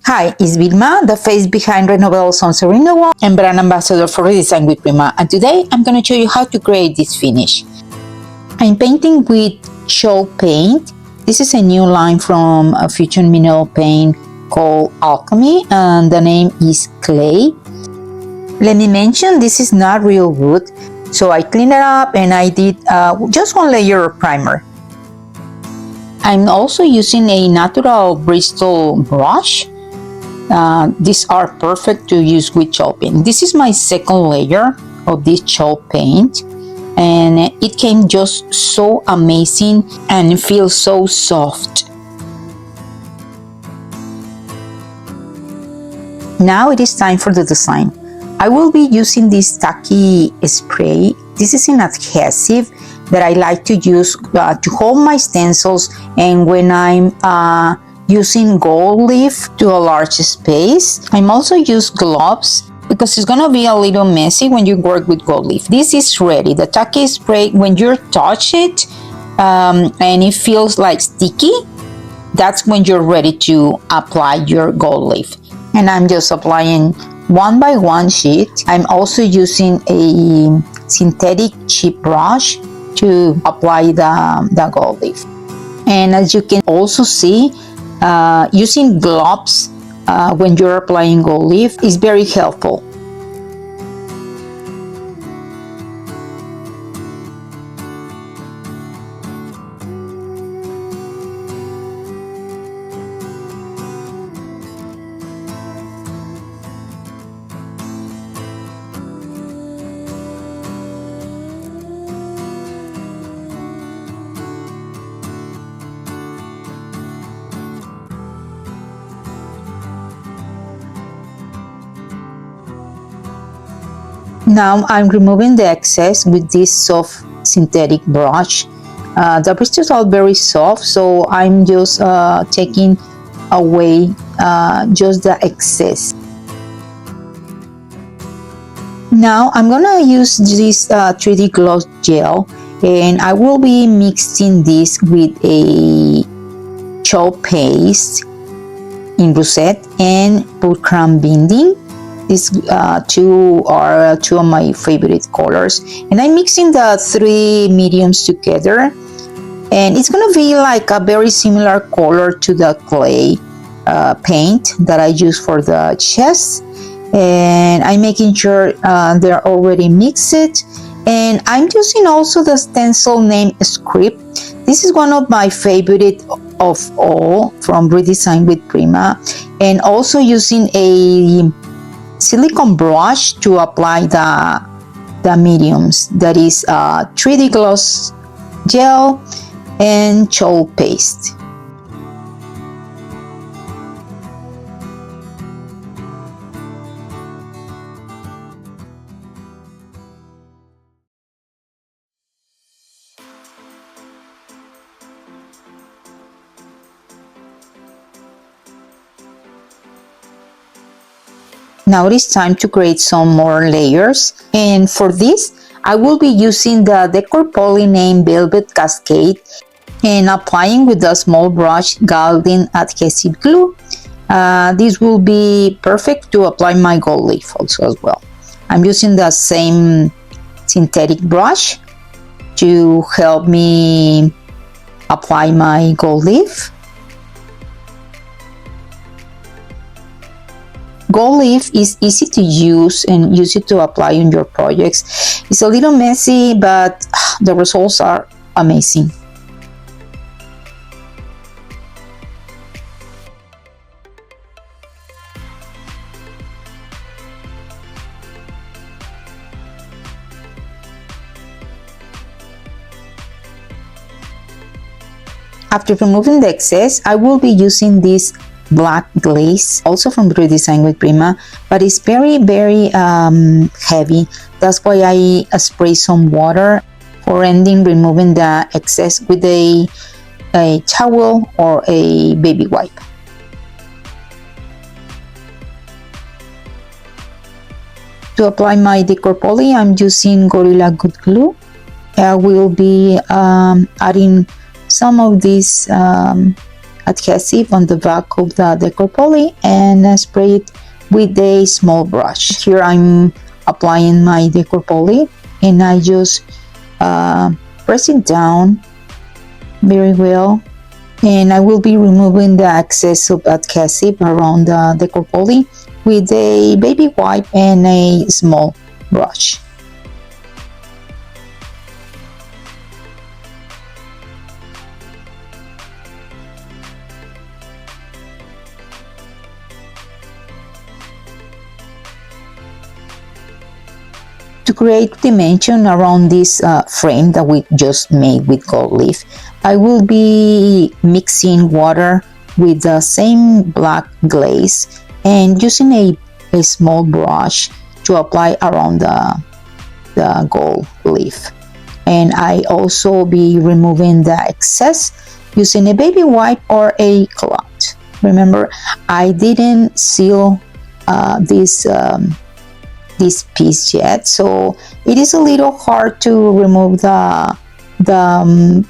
Hi, it's Vilma, the face behind Renovable Sunset Renewal and brand ambassador for Redesign with Prima. And today I'm going to show you how to create this finish. I'm painting with chalk paint. This is a new line from a fusion mineral paint called Alchemy, and the name is Clay. Let me mention, this is not real wood, so I cleaned it up and I did just one layer of primer. I'm also using a natural Bristol brush. These are perfect to use with chalk paint. This is my second layer of this chalk paint, and it came just so amazing and it feels so soft. Now it is time for the design. I will be using this Tacky spray. This is an adhesive that I like to use to hold my stencils, and when I'm using gold leaf to a large space. I'm also use gloves because it's gonna be a little messy when you work with gold leaf. This is ready. The Tacky spray, when you touch it and it feels like sticky, that's when you're ready to apply your gold leaf. And I'm just applying one by one sheet. I'm also using a synthetic chip brush to apply the gold leaf. And as you can also see, using gloves when you're applying gold leaf is very helpful. Now I'm removing the excess with this soft synthetic brush. The bristles are very soft, so I'm just taking away just the excess. Now I'm gonna use this 3D gloss gel, and I will be mixing this with a chalk paste in rosette and purcram binding. These two are two of my favorite colors, and I'm mixing the three mediums together, and it's gonna be like a very similar color to the clay paint that I use for the chest. And I'm making sure they're already mixed, and I'm using also the stencil name Script. This is one of my favorite of all from Redesign with Prima, and also using a silicone brush to apply the mediums, that is 3D gloss gel and chalk paste. Now it is time to create some more layers, and for this I will be using the Decor Poly named Velvet Cascade and applying with the small brush Gilding adhesive glue. This will be perfect to apply my gold leaf also as well. I'm using the same synthetic brush to help me apply my gold leaf. Gold leaf is easy to use and use it to apply on your projects. It's a little messy, but the results are amazing. After removing the excess, I will be using this black glaze, also from Redesign with Prima, but it's very heavy. That's why I spray some water for ending removing the excess with a towel or a baby wipe. To apply my Decor Poly, I'm using Gorilla Good Glue. I will be adding some of this adhesive on the back of the Decor Poly and spray it with a small brush. Here I'm applying my Decor Poly and I just press it down very well, and I will be removing the excess of adhesive around the Decor Poly with a baby wipe and a small brush. To create dimension around this frame that we just made with gold leaf, I will be mixing water with the same black glaze and using a small brush to apply around the gold leaf. And I also be removing the excess using a baby wipe or a cloth. Remember, I didn't seal this piece yet, so it is a little hard to remove the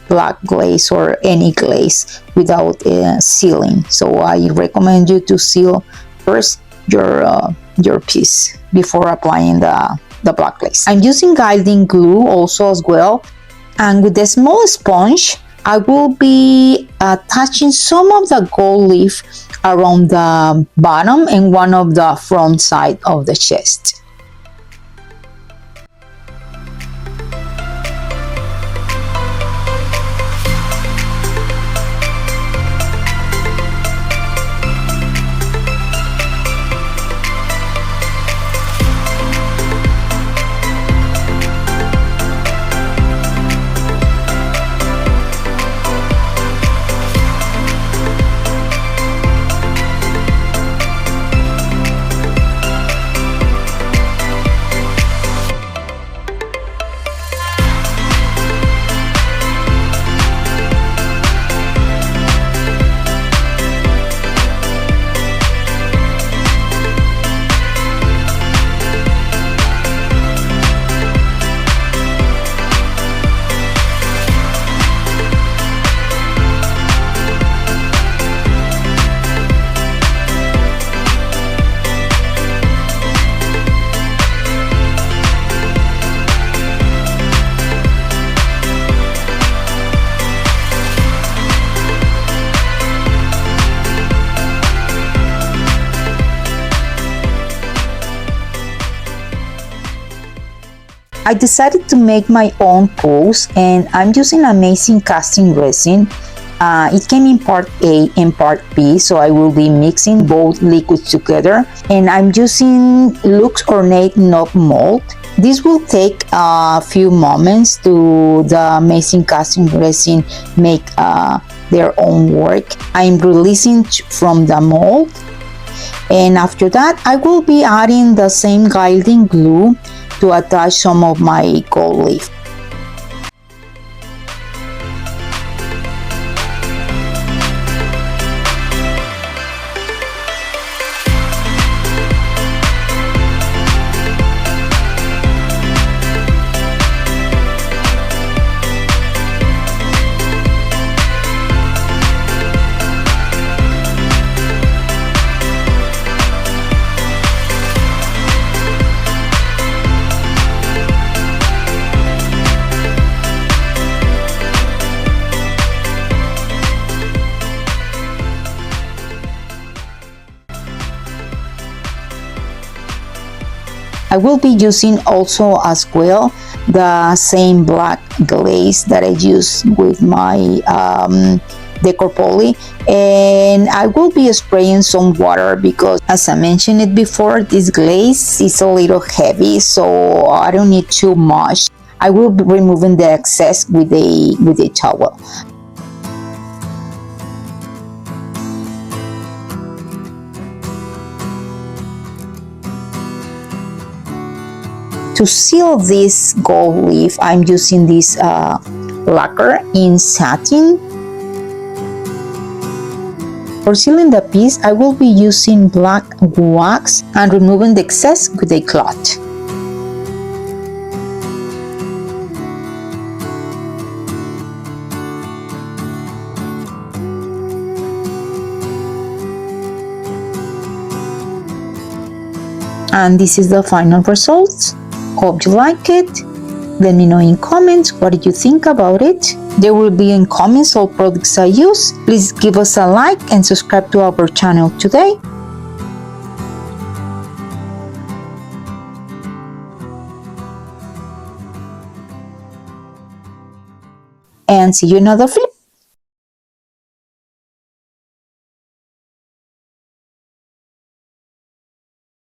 black glaze or any glaze without sealing. So I recommend you to seal first your piece before applying the black glaze. I'm using Gilding glue also as well, and with the small sponge I will be attaching some of the gold leaf around the bottom and one of the front side of the chest. I decided to make my own pools, and I'm using amazing casting resin. It came in part A and part B, so I will be mixing both liquids together, and I'm using Lux Ornate Knob Mold. This will take a few moments to the amazing casting resin make their own work. I'm releasing from the mold, and after that I will be adding the same Gilding glue to attach some of my gold leaf. I will be using also as well the same black glaze that I used with my Decor Poly, and I will be spraying some water because, as I mentioned it before, this glaze is a little heavy, so I don't need too much. I will be removing the excess with a towel. To seal this gold leaf, I'm using this lacquer in satin. For sealing the piece, I will be using black wax and removing the excess with a cloth. And this is the final result. Hope you like it. Let me know in comments what did you think about it. There will be in comments all products I use. Please give us a like and subscribe to our channel today. And see you in another flip.